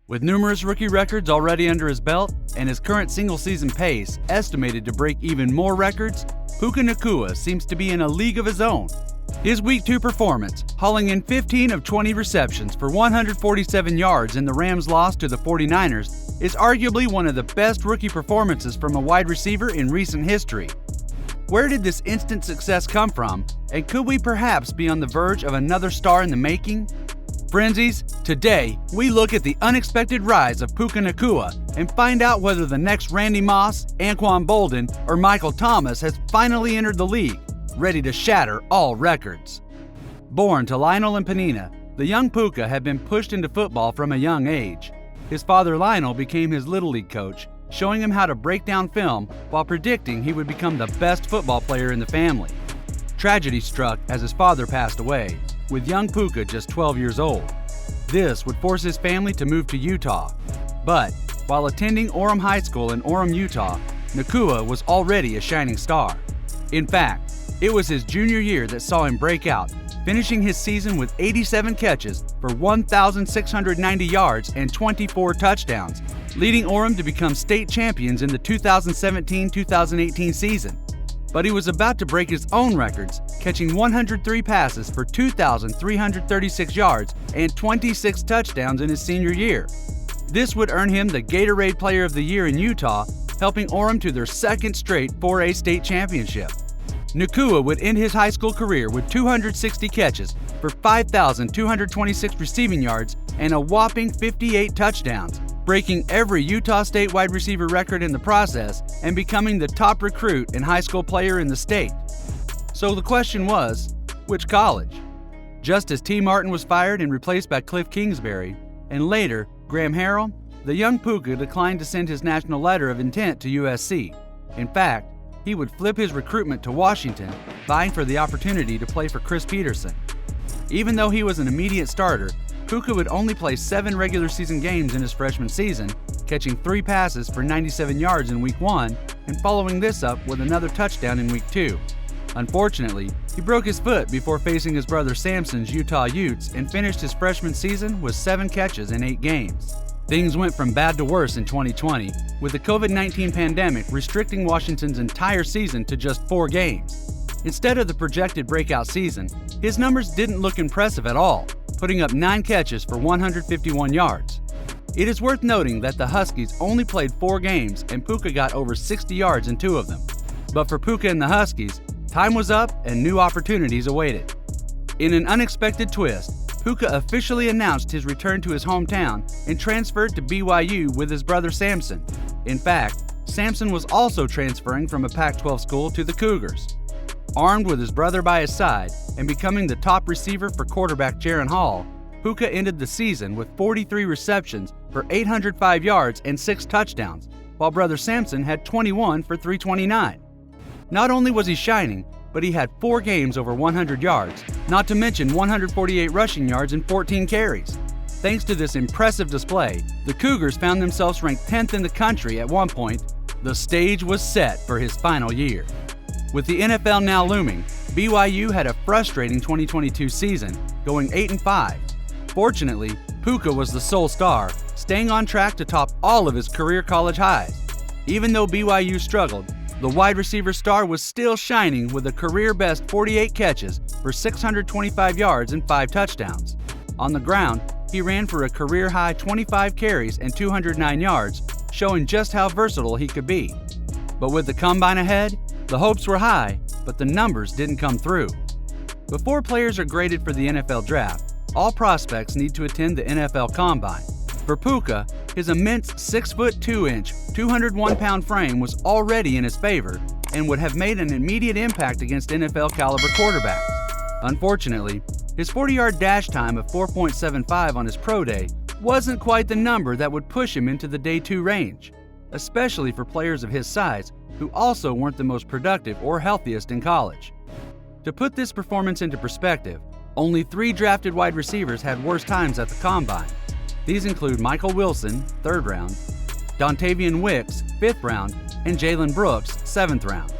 With numerous rookie records already under his belt and his current single-season pace estimated to break even more records, Puka Nacua seems to be in a league of his own. His Week 2 performance, hauling in 15 of 20 receptions for 147 yards in the Rams' loss to the 49ers, is arguably one of the best rookie performances from a wide receiver in recent history. Where did this instant success come from, and could we perhaps be on the verge of another star in the making? Frenzies, today we look at the unexpected rise of Puka Nacua and find out whether the next Randy Moss, Anquan Boldin, or Michael Thomas has finally entered the league, ready to shatter all records. Born to Lionel and Penina, the young Puka had been pushed into football from a young age. His father Lionel became his Little League coach, showing him how to break down film while predicting he would become the best football player in the family. Tragedy struck as his father passed away, with young Puka just 12 years old. This would force his family to move to Utah. But while attending Orem High School in Orem, Utah, Nacua was already a shining star. In fact, it was his junior year that saw him break out, finishing his season with 87 catches for 1,690 yards and 24 touchdowns, leading Orem to become state champions in the 2017-2018 season. But he was about to break his own records, catching 103 passes for 2,336 yards and 26 touchdowns in his senior year. This would earn him the Gatorade Player of the Year in Utah, helping Orem to their second straight 4A state championship. Nacua would end his high school career with 260 catches for 5,226 receiving yards and a whopping 58 touchdowns, breaking every Utah State wide receiver record in the process and becoming the top recruit and high school player in the state. So the question was, which college? Just as T. Martin was fired and replaced by Cliff Kingsbury, and later Graham Harrell, the young Puka declined to send his national letter of intent to USC. In fact, he would flip his recruitment to Washington, vying for the opportunity to play for Chris Peterson. Even though he was an immediate starter, Puka would only play 7 regular season games in his freshman season, catching 3 passes for 97 yards in Week 1 and following this up with another touchdown in Week 2. Unfortunately, he broke his foot before facing his brother Samson's Utah Utes and finished his freshman season with 7 catches in 8 games. Things went from bad to worse in 2020, with the COVID-19 pandemic restricting Washington's entire season to just 4 games. Instead of the projected breakout season, his numbers didn't look impressive at all, putting up 9 catches for 151 yards. It is worth noting that the Huskies only played 4 games and Puka got over 60 yards in 2 of them. But for Puka and the Huskies, time was up and new opportunities awaited. In an unexpected twist, Puka officially announced his return to his hometown and transferred to BYU with his brother Samson. In fact, Samson was also transferring from a Pac-12 school to the Cougars. Armed with his brother by his side and becoming the top receiver for quarterback Jaron Hall, Puka ended the season with 43 receptions for 805 yards and 6 touchdowns, while brother Samson had 21 for 329. Not only was he shining, but he had 4 games over 100 yards, not to mention 148 rushing yards and 14 carries. Thanks to this impressive display, the Cougars found themselves ranked 10th in the country at one point. The stage was set for his final year. With the NFL now looming, BYU had a frustrating 2022 season, going 8-5. Fortunately, Puka was the sole star, staying on track to top all of his career college highs. Even though BYU struggled, the wide receiver star was still shining with a career-best 48 catches for 625 yards and 5 touchdowns. On the ground, he ran for a career-high 25 carries and 209 yards, showing just how versatile he could be. But with the combine ahead, the hopes were high, but the numbers didn't come through. Before players are graded for the NFL draft, all prospects need to attend the NFL Combine. For Puka, his immense 6'2", 201-pound frame was already in his favor and would have made an immediate impact against NFL-caliber quarterbacks. Unfortunately, his 40-yard dash time of 4.75 on his pro day wasn't quite the number that would push him into the day 2 range, especially for players of his size who also weren't the most productive or healthiest in college. To put this performance into perspective, only 3 drafted wide receivers had worse times at the Combine. These include Michael Wilson, 3rd round, Dontavian Wicks, 5th round, and Jalen Brooks, 7th round.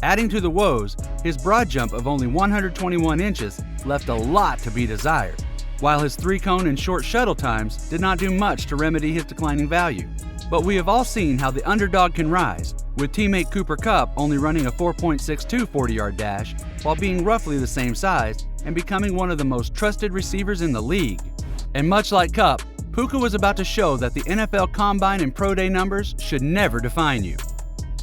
Adding to the woes, his broad jump of only 121 inches left a lot to be desired. while his 3-cone and short shuttle times did not do much to remedy his declining value. But we have all seen how the underdog can rise, with teammate Cooper Kupp only running a 4.62 40-yard dash while being roughly the same size and becoming one of the most trusted receivers in the league. And much like Kupp, Puka was about to show that the NFL Combine and Pro Day numbers should never define you.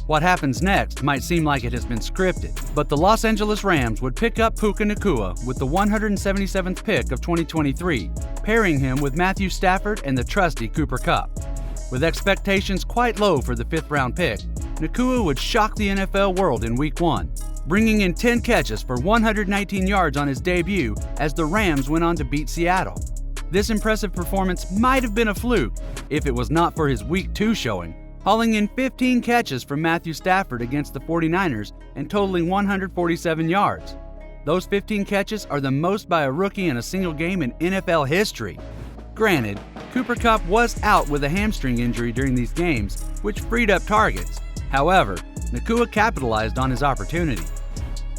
What happens next might seem like it has been scripted, but the Los Angeles Rams would pick up Puka Nacua with the 177th pick of 2023, pairing him with Matthew Stafford and the trusty Cooper Kupp. With expectations quite low for the 5th-round pick, Nacua would shock the NFL world in Week 1, bringing in 10 catches for 119 yards on his debut as the Rams went on to beat Seattle. This impressive performance might have been a fluke if it was not for his Week 2 showing, hauling in 15 catches from Matthew Stafford against the 49ers and totaling 147 yards. Those 15 catches are the most by a rookie in a single game in NFL history. Granted, Cooper Kupp was out with a hamstring injury during these games, which freed up targets. However, Nacua capitalized on his opportunity.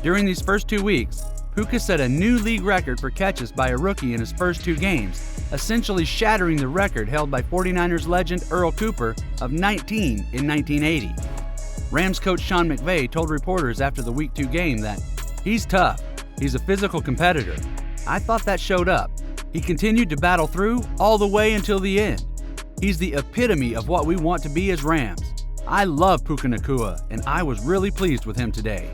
During these first 2 weeks, Puka set a new league record for catches by a rookie in his first 2 games, essentially shattering the record held by 49ers legend Earl Cooper of 19 in 1980. Rams coach Sean McVay told reporters after the Week 2 game that, "He's tough. He's a physical competitor. I thought that showed up. He continued to battle through all the way until the end. He's the epitome of what we want to be as Rams. I love Puka Nacua, and I was really pleased with him today."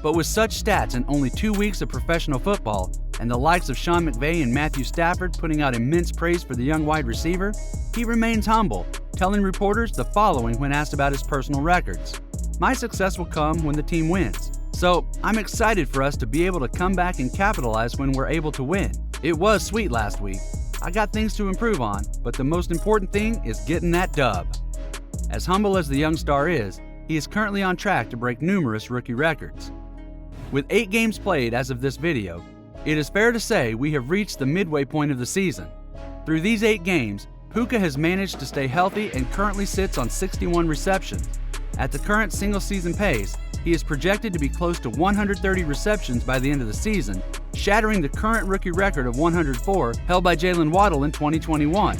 But with such stats in only 2 weeks of professional football, and the likes of Sean McVay and Matthew Stafford putting out immense praise for the young wide receiver, he remains humble, telling reporters the following when asked about his personal records. "My success will come when the team wins. So I'm excited for us to be able to come back and capitalize when we're able to win. It was sweet last week. I got things to improve on, but the most important thing is getting that dub." As humble as the young star is, he is currently on track to break numerous rookie records. With 8 games played as of this video, it is fair to say we have reached the midway point of the season. Through these 8 games, Puka has managed to stay healthy and currently sits on 61 receptions. At the current single-season pace, he is projected to be close to 130 receptions by the end of the season, shattering the current rookie record of 104 held by Jalen Waddle in 2021.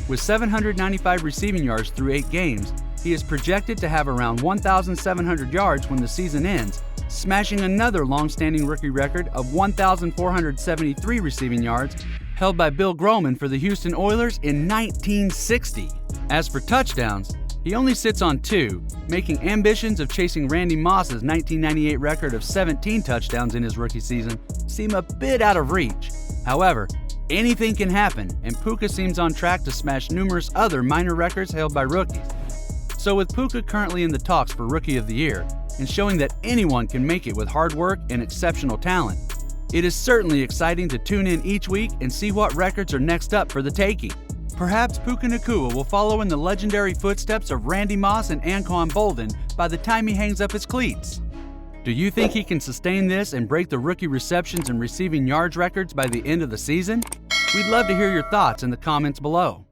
With 795 receiving yards through 8 games, he is projected to have around 1,700 yards when the season ends, smashing another long-standing rookie record of 1,473 receiving yards held by Bill Groman for the Houston Oilers in 1960. As for touchdowns, he only sits on 2, making ambitions of chasing Randy Moss's 1998 record of 17 touchdowns in his rookie season seem a bit out of reach. However, anything can happen, and Puka seems on track to smash numerous other minor records held by rookies. So with Puka currently in the talks for Rookie of the Year, and showing that anyone can make it with hard work and exceptional talent, it is certainly exciting to tune in each week and see what records are next up for the taking. Perhaps Puka Nacua will follow in the legendary footsteps of Randy Moss and Anquan Boldin by the time he hangs up his cleats. Do you think he can sustain this and break the rookie receptions and receiving yards records by the end of the season? We'd love to hear your thoughts in the comments below.